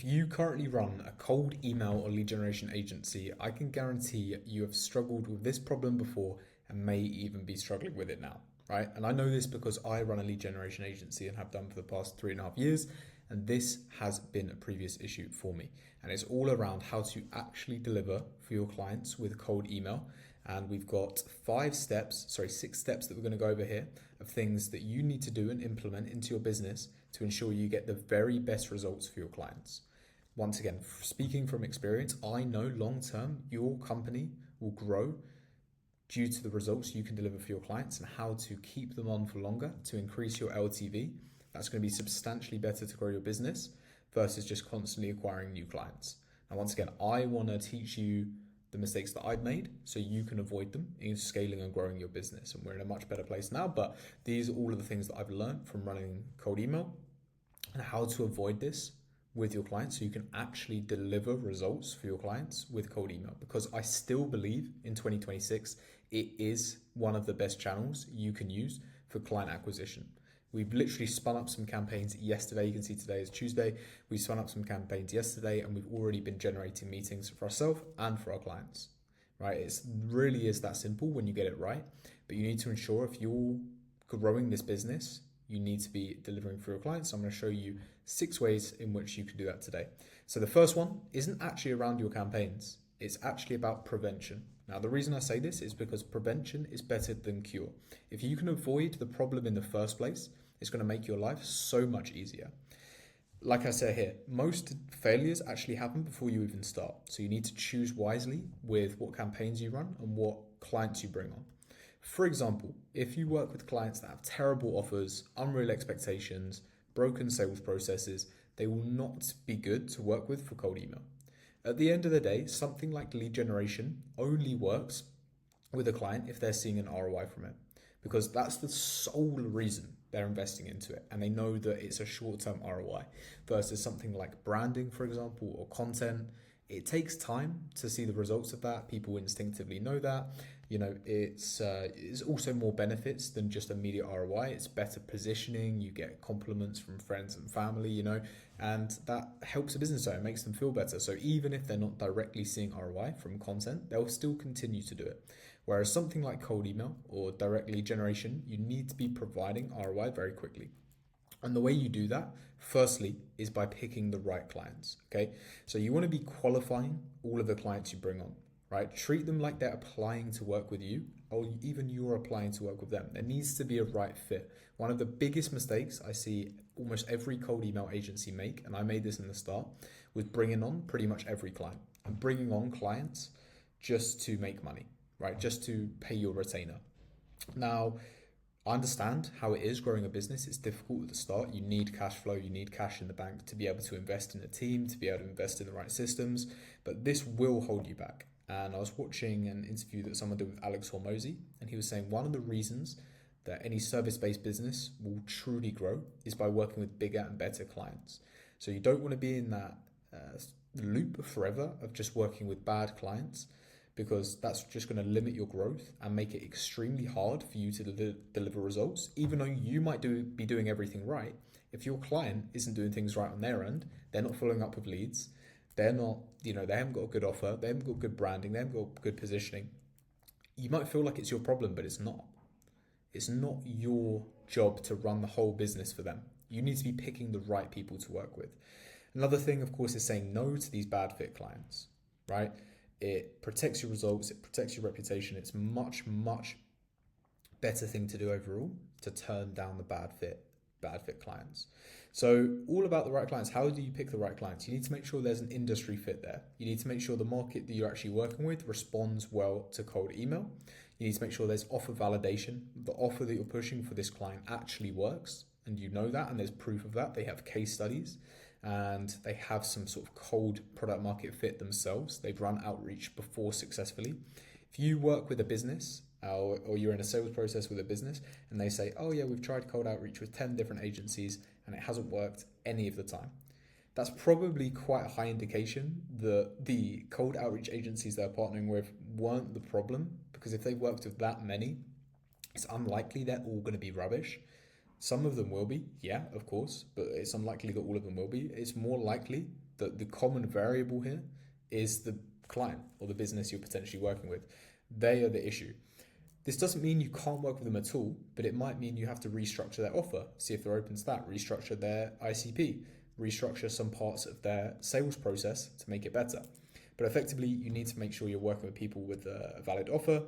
you currently run a cold email or lead generation agency, I can guarantee you have struggled with this problem before and may even be struggling with it now, right? And I know this because I run a lead generation agency and have done for the past 3.5 years. And this has been a previous issue for me. And it's all around how to actually deliver for your clients with cold email. And we've got 6 steps that we're going to go over here of things that you need to do and implement into your business to ensure you get the very best results for your clients. Once again, speaking from experience, I know long term your company will grow due to the results you can deliver for your clients and how to keep them on for longer to increase your LTV. That's going to be substantially better to grow your business versus just constantly acquiring new clients. Now, once again, I want to teach you the mistakes that I've made so you can avoid them in scaling and growing your business. And we're in a much better place now, but these are all of the things that I've learned from running cold email and how to avoid this with your clients so you can actually deliver results for your clients with cold email. Because I still believe in 2026, it is one of the best channels you can use for client acquisition. We've literally spun up some campaigns yesterday. You can see today is Tuesday. We spun up some campaigns yesterday and we've already been generating meetings for ourselves and for our clients, right? It really is that simple when you get it right. But you need to ensure if you're growing this business, you need to be delivering for your clients. So I'm going to show you 6 ways in which you can do that today. So the first one isn't actually around your campaigns. It's actually about prevention. Now, the reason I say this is because prevention is better than cure. If you can avoid the problem in the first place, it's going to make your life so much easier. Like I said here, most failures actually happen before you even start. So you need to choose wisely with what campaigns you run and what clients you bring on. For example, if you work with clients that have terrible offers, unreal expectations, broken sales processes, they will not be good to work with for cold email. At the end of the day, something like lead generation only works with a client if they're seeing an ROI from it, because that's the sole reason they're investing into it and they know that it's a short-term ROI versus something like branding, for example, or content. It takes time to see the results of that. People instinctively know that. It's also more benefits than just immediate ROI. It's better positioning. You get compliments from friends and family, and that helps a business owner, makes them feel better. So even if they're not directly seeing ROI from content, they'll still continue to do it. Whereas something like cold email or direct lead generation, you need to be providing ROI very quickly. And the way you do that, firstly, is by picking the right clients, okay? So you want to be qualifying all of the clients you bring on, right? Treat them like they're applying to work with you, or even you're applying to work with them. There needs to be a right fit. One of the biggest mistakes I see almost every cold email agency make, and I made this in the start, was bringing on pretty much every client and bringing on clients just to make money, right? Just to pay your retainer. Now, I understand how it is growing a business. It's difficult at the start. You need cash flow, you need cash in the bank to be able to invest in a team, to be able to invest in the right systems, but this will hold you back. And I was watching an interview that someone did with Alex Hormozy, and he was saying one of the reasons that any service-based business will truly grow is by working with bigger and better clients. So you don't want to be in that loop forever of just working with bad clients, because that's just going to limit your growth and make it extremely hard for you to deliver results. Even though you might be doing everything right, if your client isn't doing things right on their end, they're not following up with leads, they're not, they haven't got a good offer, they haven't got good branding, they haven't got good positioning, you might feel like it's your problem, but it's not. It's not your job to run the whole business for them. You need to be picking the right people to work with. Another thing, of course, is saying no to these bad fit clients, right? It protects your results, it protects your reputation. It's much, much better thing to do overall to turn down the bad fit clients. So all about the right clients. How do you pick the right clients? You need to make sure there's an industry fit there. You need to make sure the market that you're actually working with responds well to cold email. You need to make sure there's offer validation. The offer that you're pushing for this client actually works, and you know that, and there's proof of that. They have case studies and they have some sort of cold product market fit themselves. They've run outreach before successfully. If you work with a business or you're in a sales process with a business and they say, oh yeah, we've tried cold outreach with 10 different agencies and it hasn't worked any of the time, that's probably quite a high indication that the cold outreach agencies they're partnering with weren't the problem, because if they worked with that many, it's unlikely they're all going to be rubbish. Some of them will be, yeah, of course, but it's unlikely that all of them will be. It's more likely The common variable here is the client or the business you're potentially working with. They are the issue. This doesn't mean you can't work with them at all, but it might mean you have to restructure their offer, see if they're open to that, restructure their ICP, restructure some parts of their sales process to make it better. But effectively, you need to make sure you're working with people with a valid offer.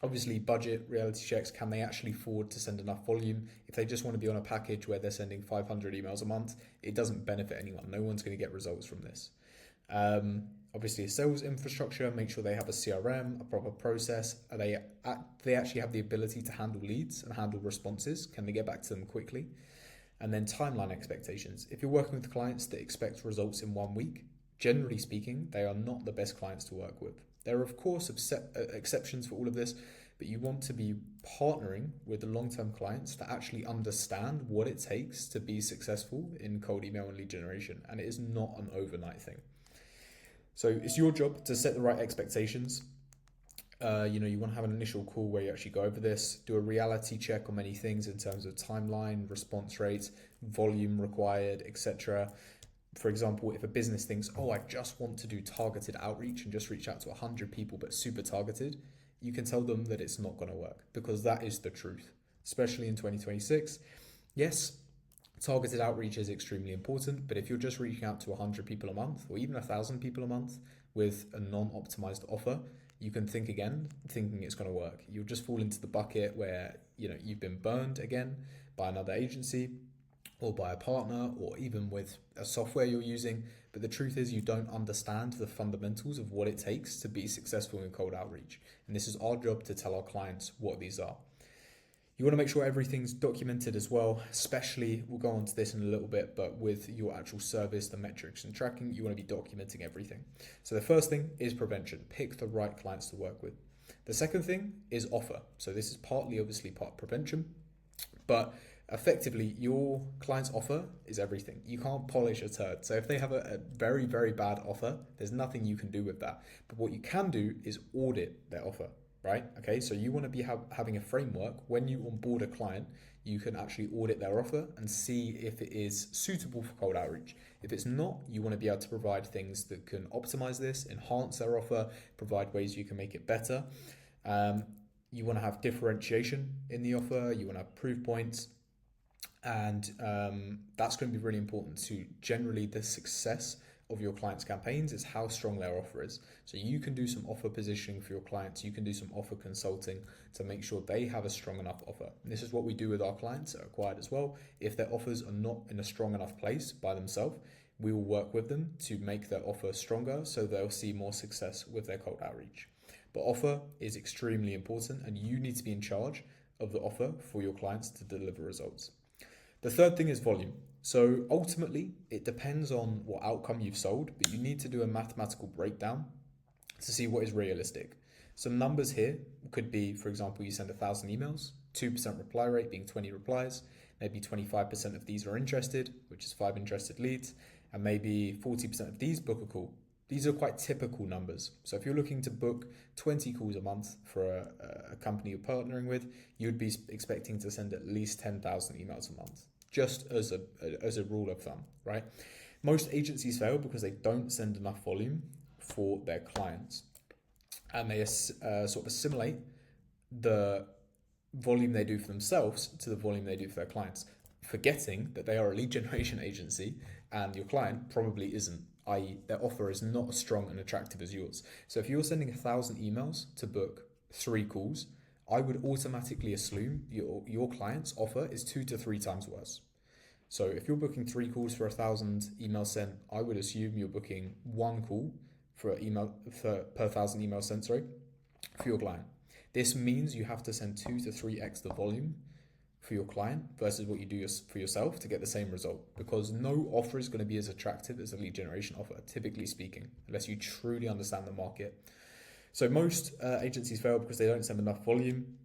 Obviously, budget, reality checks, can they actually afford to send enough volume? If they just want to be on a package where they're sending 500 emails a month, it doesn't benefit anyone. No one's going to get results from this. Obviously, a sales infrastructure, make sure they have a CRM, a proper process. They actually have the ability to handle leads and handle responses. Can they get back to them quickly? And then timeline expectations. If you're working with clients that expect results in 1 week, generally speaking, they are not the best clients to work with. There are, of course, exceptions for all of this, but you want to be partnering with the long-term clients that actually understand what it takes to be successful in cold email and lead generation. And it is not an overnight thing. So it's your job to set the right expectations. You want to have an initial call where you actually go over this, do a reality check on many things in terms of timeline, response rates, volume required, etc. For example, if a business thinks, I just want to do targeted outreach and just reach out to 100 people, but super targeted, you can tell them that it's not going to work, because that is the truth, especially in 2026. Yes, targeted outreach is extremely important, but if you're just reaching out to 100 people a month or even 1,000 people a month with a non-optimized offer, you can think again, thinking it's going to work. You'll just fall into the bucket where you've been burned again by another agency or by a partner or even with a software you're using. But the truth is, you don't understand the fundamentals of what it takes to be successful in cold outreach. And this is our job to tell our clients what these are. You want to make sure everything's documented as well, especially, we'll go on to this in a little bit, but with your actual service, the metrics and tracking, you want to be documenting everything. So the first thing is prevention. Pick the right clients to work with. The second thing is offer. So this is obviously part prevention, but effectively your client's offer is everything. You can't polish a turd. So if they have a very, very bad offer, there's nothing you can do with that. But what you can do is audit their offer. Right? Okay, so you want to be having a framework when you onboard a client, you can actually audit their offer and see if it is suitable for cold outreach. If it's not, you want to be able to provide things that can optimize this, enhance their offer, provide ways you can make it better. You want to have differentiation in the offer, you want to have proof points, and that's going to be really important to generally the success of your clients' campaigns is how strong their offer is. So you can do some offer positioning for your clients. You can do some offer consulting to make sure they have a strong enough offer. And this is what we do with our clients at Acquired as well. If their offers are not in a strong enough place by themselves, we will work with them to make their offer stronger so they'll see more success with their cold outreach. But offer is extremely important, and you need to be in charge of the offer for your clients to deliver results. The third thing is volume. So ultimately, it depends on what outcome you've sold, but you need to do a mathematical breakdown to see what is realistic. Some numbers here could be, for example, you send 1,000 emails, 2% reply rate being 20 replies, maybe 25% of these are interested, which is 5 interested leads, and maybe 40% of these book a call. These are quite typical numbers. So if you're looking to book 20 calls a month for a company you're partnering with, you'd be expecting to send at least 10,000 emails a month. Just as a rule of thumb, right? Most agencies fail because they don't send enough volume for their clients, and they sort of assimilate the volume they do for themselves to the volume they do for their clients, forgetting that they are a lead generation agency and your client probably isn't, i.e. their offer is not as strong and attractive as yours. So if you're sending 1,000 emails to book 3 calls, I would automatically assume your client's offer is 2 to 3 times worse. So if you're booking 3 calls for 1,000 emails sent, I would assume you're booking 1 call per 1,000 emails sent, for your client. This means you have to send 2 to 3x the volume for your client versus what you do for yourself to get the same result, because no offer is going to be as attractive as a lead generation offer, typically speaking, unless you truly understand the market. So most agencies fail because they don't send enough volume.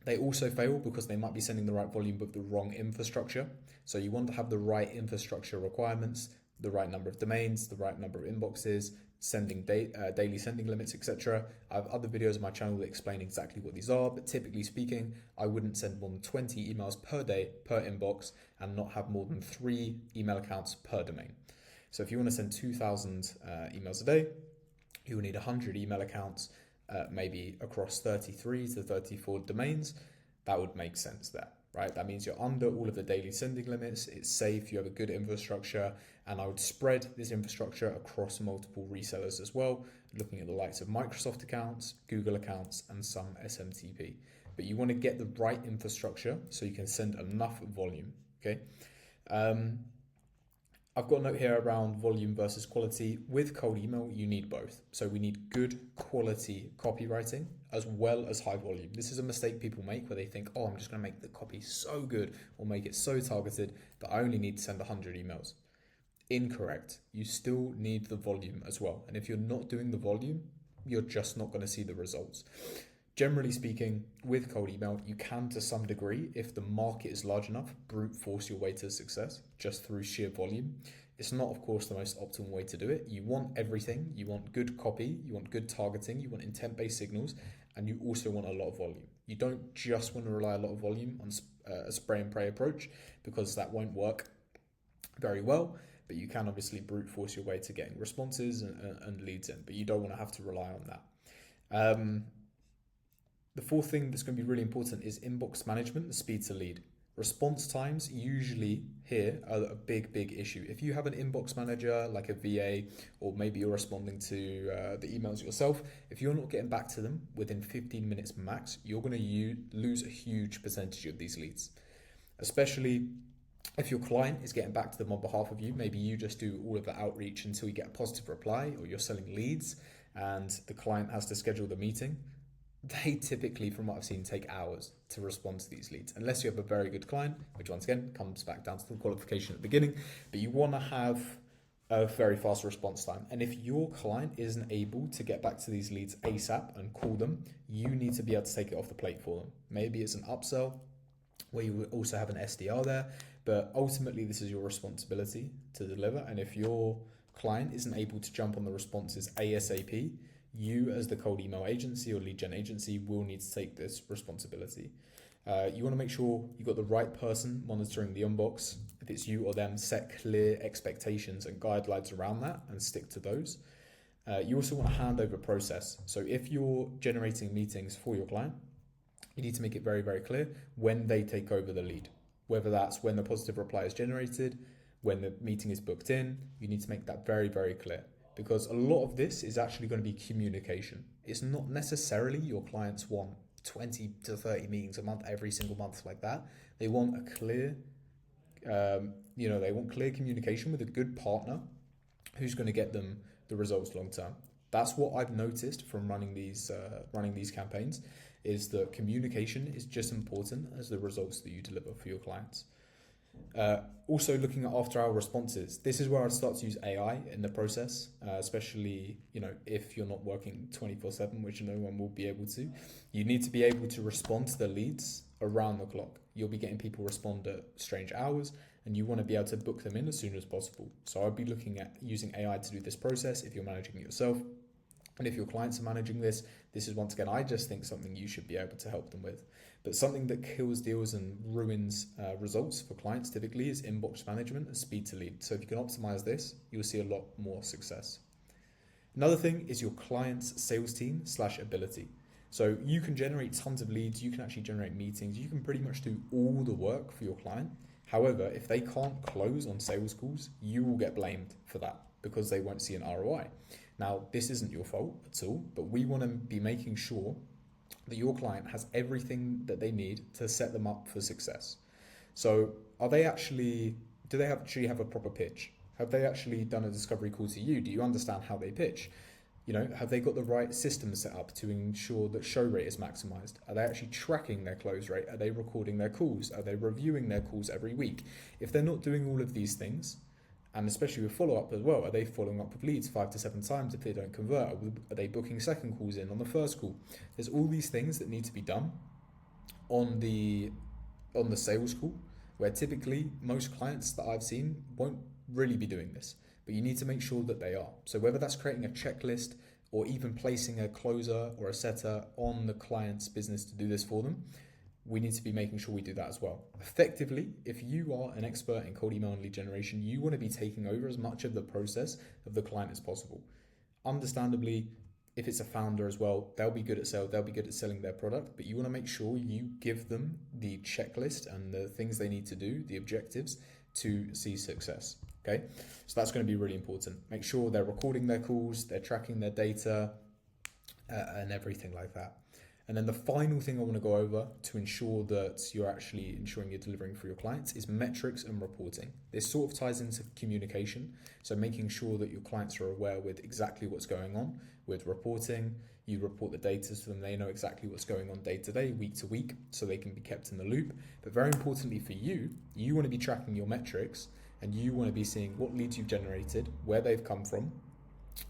They also fail because they might be sending the right volume but the wrong infrastructure. So you want to have the right infrastructure requirements, the right number of domains, the right number of inboxes, sending daily sending limits, etc. I have other videos on my channel that explain exactly what these are, but typically speaking, I wouldn't send more than 20 emails per day per inbox and not have more than 3 email accounts per domain. So if you want to send 2,000 emails a day, you will need 100 email accounts, maybe across 33 to 34 domains. That would make sense there, right? That means you're under all of the daily sending limits, it's safe, you have a good infrastructure, and I would spread this infrastructure across multiple resellers as well, looking at the likes of Microsoft accounts, Google accounts, and some SMTP. But you want to get the right infrastructure so you can send enough volume, okay? I've got a note here around volume versus quality. With cold email, you need both. So we need good quality copywriting as well as high volume. This is a mistake people make where they think, oh, I'm just going to make the copy so good or make it so targeted that I only need to send 100 emails. Incorrect. You still need the volume as well. And if you're not doing the volume, you're just not going to see the results. Generally speaking, with cold email, you can, to some degree, if the market is large enough, brute force your way to success just through sheer volume. It's not, of course, the most optimal way to do it. You want everything. You want good copy, you want good targeting, you want intent-based signals, and you also want a lot of volume. You don't just want to rely a lot of volume on a spray and pray approach, because that won't work very well, but you can obviously brute force your way to getting responses and leads in, but you don't want to have to rely on that. The fourth thing that's going to be really important is inbox management, the speed to lead. Response times usually here are a big issue. If you have an inbox manager like a VA, or maybe you're responding to the emails yourself, if you're not getting back to them within 15 minutes max, you're going to lose a huge percentage of these leads. Especially if your client is getting back to them on behalf of you, maybe you just do all of the outreach until you get a positive reply, or you're selling leads and the client has to schedule the meeting. They typically, from what I've seen, take hours to respond to these leads, unless you have a very good client, which once again comes back down to the qualification at the beginning. But you want to have a very fast response time. And if your client isn't able to get back to these leads ASAP and call them, you need to be able to take it off the plate for them. Maybe it's an upsell where you would also have an SDR there, but ultimately this is your responsibility to deliver. And if your client isn't able to jump on the responses ASAP, you as the cold email agency or lead gen agency will need to take this responsibility. You want to make sure you've got the right person monitoring the inbox. If it's you or them, set clear expectations and guidelines around that and stick to those. You also want a handover process. So if you're generating meetings for your client, you need to make it very clear when they take over the lead. Whether that's when the positive reply is generated, when the meeting is booked in, you need to make that very clear. Because a lot of this is actually going to be communication. It's not necessarily your clients want 20 to 30 meetings a month, every single month like that. They want a clear, they want clear communication with a good partner who's going to get them the results long term. That's what I've noticed from running these campaigns, is that communication is just as important as the results that you deliver for your clients. Also looking at after-hour responses, this is where I'd start to use AI in the process, especially if you're not working 24/7, which no one will be able to. You need to be able to respond to the leads around the clock. You'll be getting people respond at strange hours, and you want to be able to book them in as soon as possible. So I'd be looking at using AI to do this process if you're managing it yourself. And if your clients are managing this is once again, I just think something you should be able to help them with. But something that kills deals and ruins results for clients typically is inbox management and speed to lead. So if you can optimize this, you'll see a lot more success. Another thing is your client's sales team / ability. So you can generate tons of leads, you can actually generate meetings, you can pretty much do all the work for your client. However, if they can't close on sales calls, you will get blamed for that because they won't see an ROI. Now, this isn't your fault at all, but we want to be making sure that your client has everything that they need to set them up for success. So do they actually have a proper pitch? Have they actually done a discovery call to you? Do you understand how they pitch? Have they got the right system set up to ensure that show rate is maximized? Are they actually tracking their close rate? Are they recording their calls? Are they reviewing their calls every week? If they're not doing all of these things, and especially with follow-up as well, are they following up with leads 5 to 7 times if they don't convert? Are they booking second calls in on the first call? There's all these things that need to be done on the sales call, where typically most clients that I've seen won't really be doing this, but you need to make sure that they are. So whether that's creating a checklist or even placing a closer or a setter on the client's business to do this for them, we need to be making sure we do that as well. Effectively, if you are an expert in cold email and lead generation, you want to be taking over as much of the process of the client as possible. Understandably, if it's a founder as well, they'll be good at sales, they'll be good at selling their product, but you want to make sure you give them the checklist and the things they need to do, the objectives to see success. Okay, so that's going to be really important. Make sure they're recording their calls, they're tracking their data, and everything like that. And then the final thing I want to go over to ensure that you're actually ensuring you're delivering for your clients is metrics and reporting. This sort of ties into communication. So making sure that your clients are aware with exactly what's going on with reporting. You report the data to them. They know exactly what's going on day to day, week to week, so they can be kept in the loop. But very importantly for you, you want to be tracking your metrics and you want to be seeing what leads you've generated, where they've come from,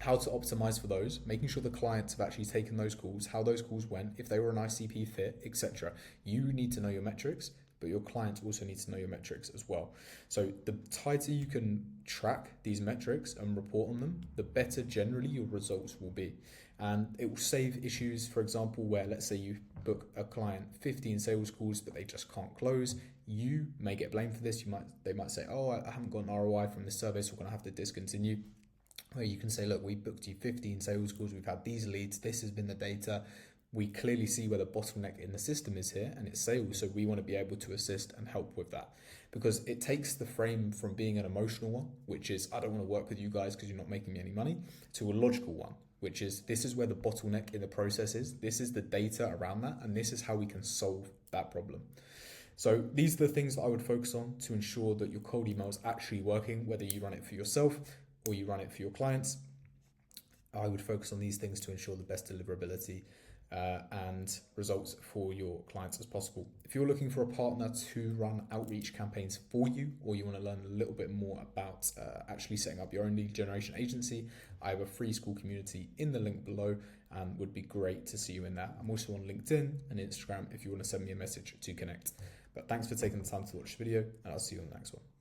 how to optimize for those, making sure the clients have actually taken those calls, how those calls went, if they were an ICP fit, etc. You need to know your metrics, but your clients also need to know your metrics as well. So the tighter you can track these metrics and report on them, the better generally your results will be. And it will save issues, for example, where let's say you book a client 15 sales calls, but they just can't close. You may get blamed for this. They might say, oh, I haven't got an ROI from this service, so we're going to have to discontinue. Where you can say, look, we booked you 15 sales calls, we've had these leads, this has been the data. We clearly see where the bottleneck in the system is here, and it's sales, so we want to be able to assist and help with that. Because it takes the frame from being an emotional one, which is, I don't want to work with you guys because you're not making me any money, to a logical one, which is, this is where the bottleneck in the process is, this is the data around that, and this is how we can solve that problem. So these are the things that I would focus on to ensure that your cold email is actually working, whether you run it for yourself or you run it for your clients. I would focus on these things to ensure the best deliverability and results for your clients as possible. If you're looking for a partner to run outreach campaigns for you, or you want to learn a little bit more about actually setting up your own lead generation agency, I have a free school community in the link below and would be great to see you in there. I'm also on LinkedIn and Instagram if you want to send me a message to connect. But thanks for taking the time to watch the video, and I'll see you on the next one.